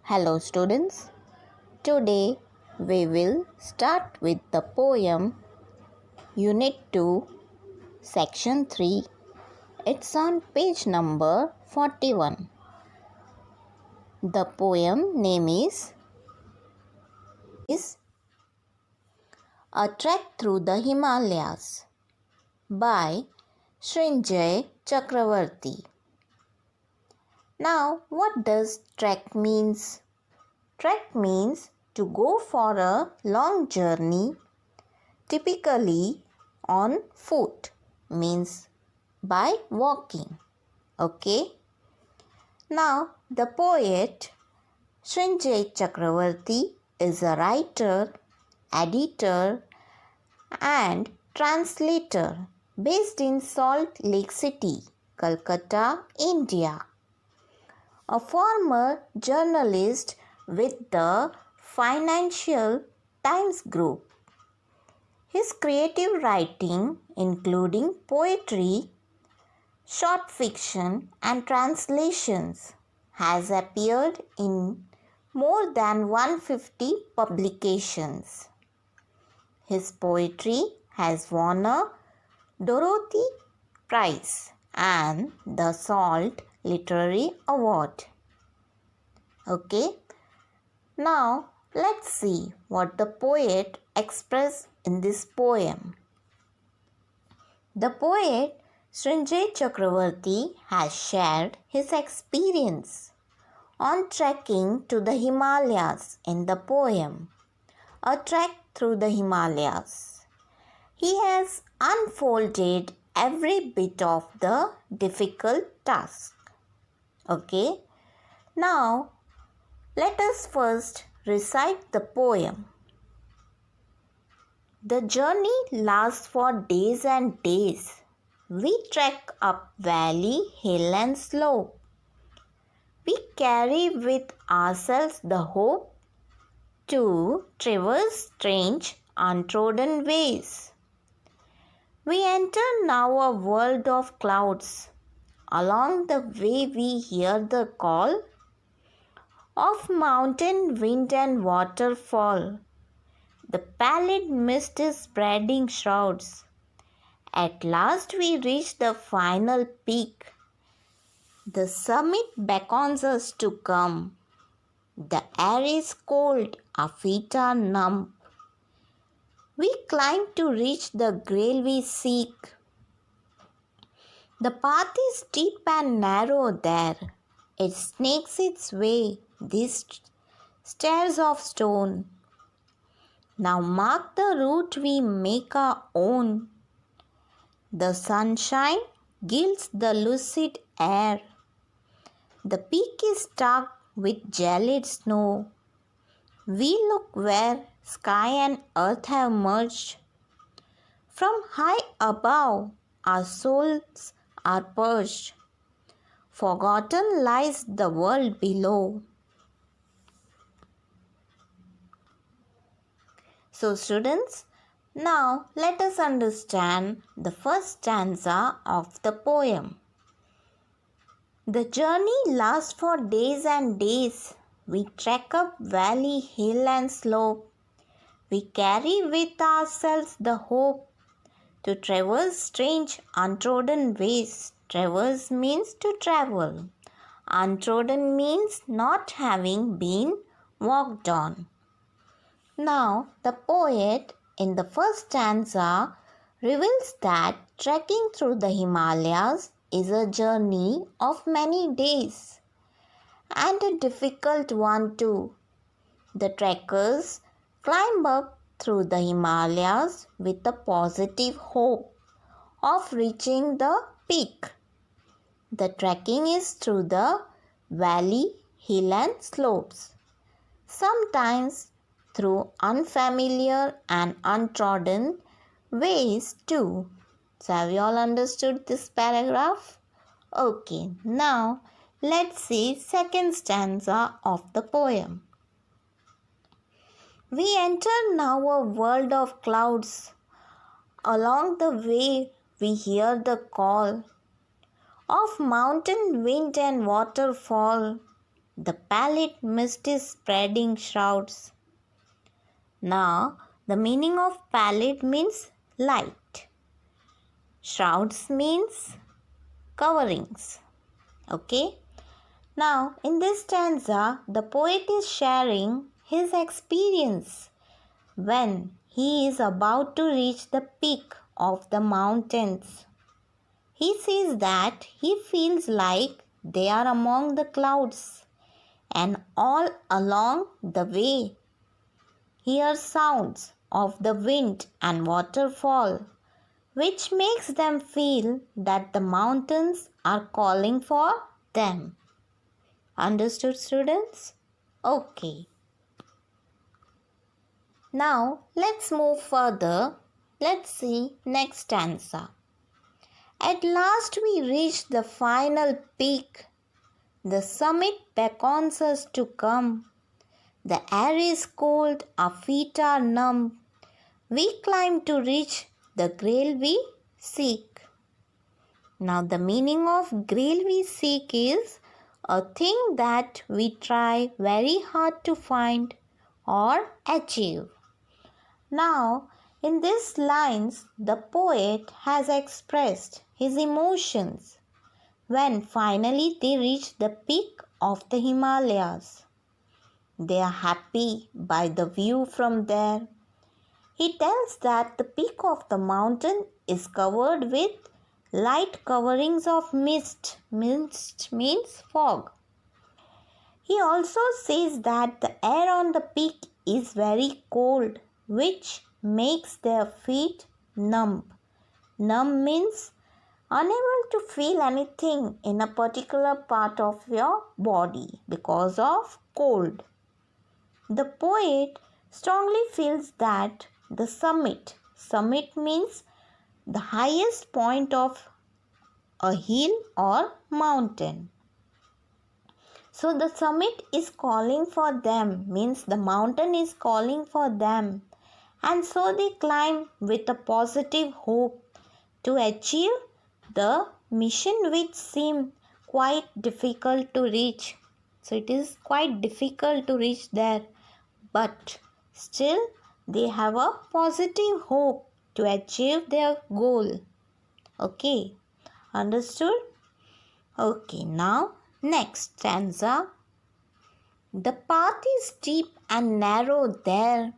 Hello students, today we will start with the poem Unit 2, Section 3. It's on page number 41. The poem name is A Trek Through the Himalayas by Tr.Shainy Chakravarti. Now, what does trek means? Trek means to go for a long journey, typically on foot, means by walking. Okay. Now, the poet Tr.Shainy Chakravarti is a writer, editor, and translator based in Salt Lake City, Calcutta, India. A former journalist with the Financial Times Group. His creative writing, including poetry, short fiction, and translations, has appeared in more than 150 publications. His poetry has won a Dorothy Prize and the Salt Literary Award. Okay, now let's see what the poet expressed in this poem. The poet Tr.Shainy Chakravarti has shared his experience on trekking to the Himalayas in the poem A Trek Through the Himalayas. He has unfolded every bit of the difficult task. Okay, now let us first recite the poem. The journey lasts for days and days. We trek up valley, hill and slope. We carry with ourselves the hope to traverse strange, untrodden ways. We enter now a world of clouds. Along the way we hear the call of mountain, wind and waterfall. The pallid mist is spreading shrouds. At last we reach the final peak. The summit beckons us to come. The air is cold, our feet are numb. We climb to reach the grail we seek. The path is steep and narrow there. It snakes its way, these stairs of stone. Now mark the route we make our own. The sunshine gilds the lucid air. The peak is dark with gelid snow. We look where sky and earth have merged. From high above our souls are purged. Forgotten lies the world below. So students, now let us understand the first stanza of the poem. The journey lasts for days and days. We trek up valley, hill and slope. We carry with ourselves the hope to traverse strange, untrodden ways. Traverse means to travel. Untrodden means not having been walked on. Now, the poet in the first stanza reveals that trekking through the Himalayas is a journey of many days and a difficult one too. The trekkers climb up through the Himalayas with a positive hope of reaching the peak. The trekking is through the valley, hill and slopes. Sometimes through unfamiliar and untrodden ways too. So have you all understood this paragraph? Okay, now let's see second stanza of the poem. We enter now a world of clouds. Along the way we hear the call of mountain, wind and waterfall. the pallid mist is spreading shrouds. Now, the meaning of pallid means light. Shrouds means coverings. Okay? Now, in this stanza, the poet is sharing his experience when he is about to reach the peak of the mountains. He says that he feels like they are among the clouds, and all along the way hears sounds of the wind and waterfall, which makes them feel that the mountains are calling for them. Understood, students? Okay. Now let's move further. Let's see next stanza. At last we reach the final peak. The summit beckons us to come. The air is cold, our feet are numb. We climb to reach the grail we seek. Now the meaning of grail we seek is a thing that we try very hard to find or achieve. Now, in these lines, the poet has expressed his emotions when finally they reach the peak of the Himalayas. They are happy by the view from there. He tells that the peak of the mountain is covered with light coverings of mist. Mist means fog. He also says that the air on the peak is very cold, which makes their feet numb. Numb means unable to feel anything in a particular part of your body because of cold. The poet strongly feels that the summit means the highest point of a hill or mountain. So the summit is calling for them, means the mountain is calling for them. And so they climb with a positive hope to achieve the mission which seemed quite difficult to reach. So it is quite difficult to reach there. But still they have a positive hope to achieve their goal. Okay. Understood? Okay. Now next stanza. The path is steep and narrow there.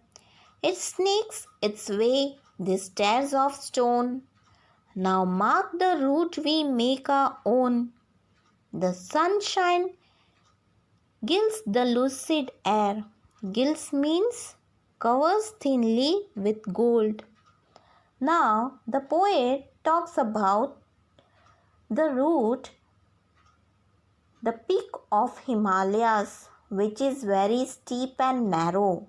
It snakes its way the stairs of stone. Now mark the route we make our own. The sunshine gilds the lucid air. Gilds means covers thinly with gold. Now the poet talks about the route, the peak of Himalayas, which is very steep and narrow.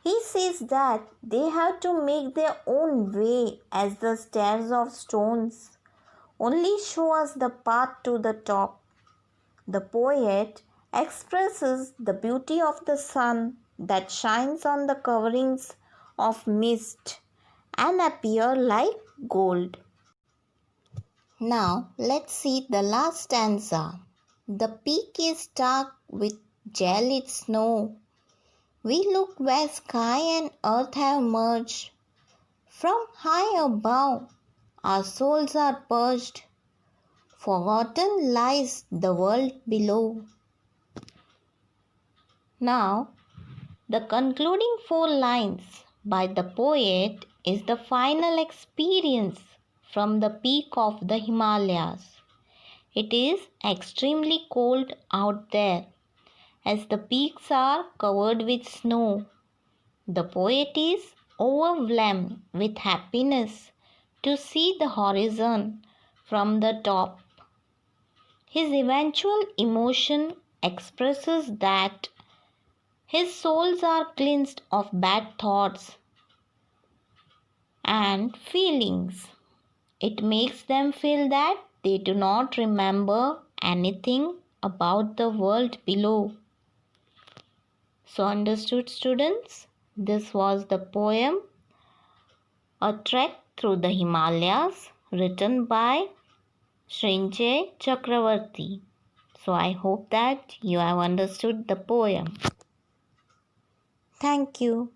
He says that they have to make their own way as the stairs of stones only show us the path to the top. The poet expresses the beauty of the sun that shines on the coverings of mist and appear like gold. Now let's see the last stanza. The peak is dark with jellied snow. We look where sky and earth have merged. From high above, our souls are purged. Forgotten lies the world below. Now, the concluding 4 lines by the poet is the final experience from the peak of the Himalayas. It is extremely cold out there, as the peaks are covered with snow. The poet is overwhelmed with happiness to see the horizon from the top. His eventual emotion expresses that his souls are cleansed of bad thoughts and feelings. It makes them feel that they do not remember anything about the world below. So understood, students? This was the poem A Trek Through the Himalayas, written by Tr.Shainy Chakravarti. So I hope that you have understood the poem. Thank you.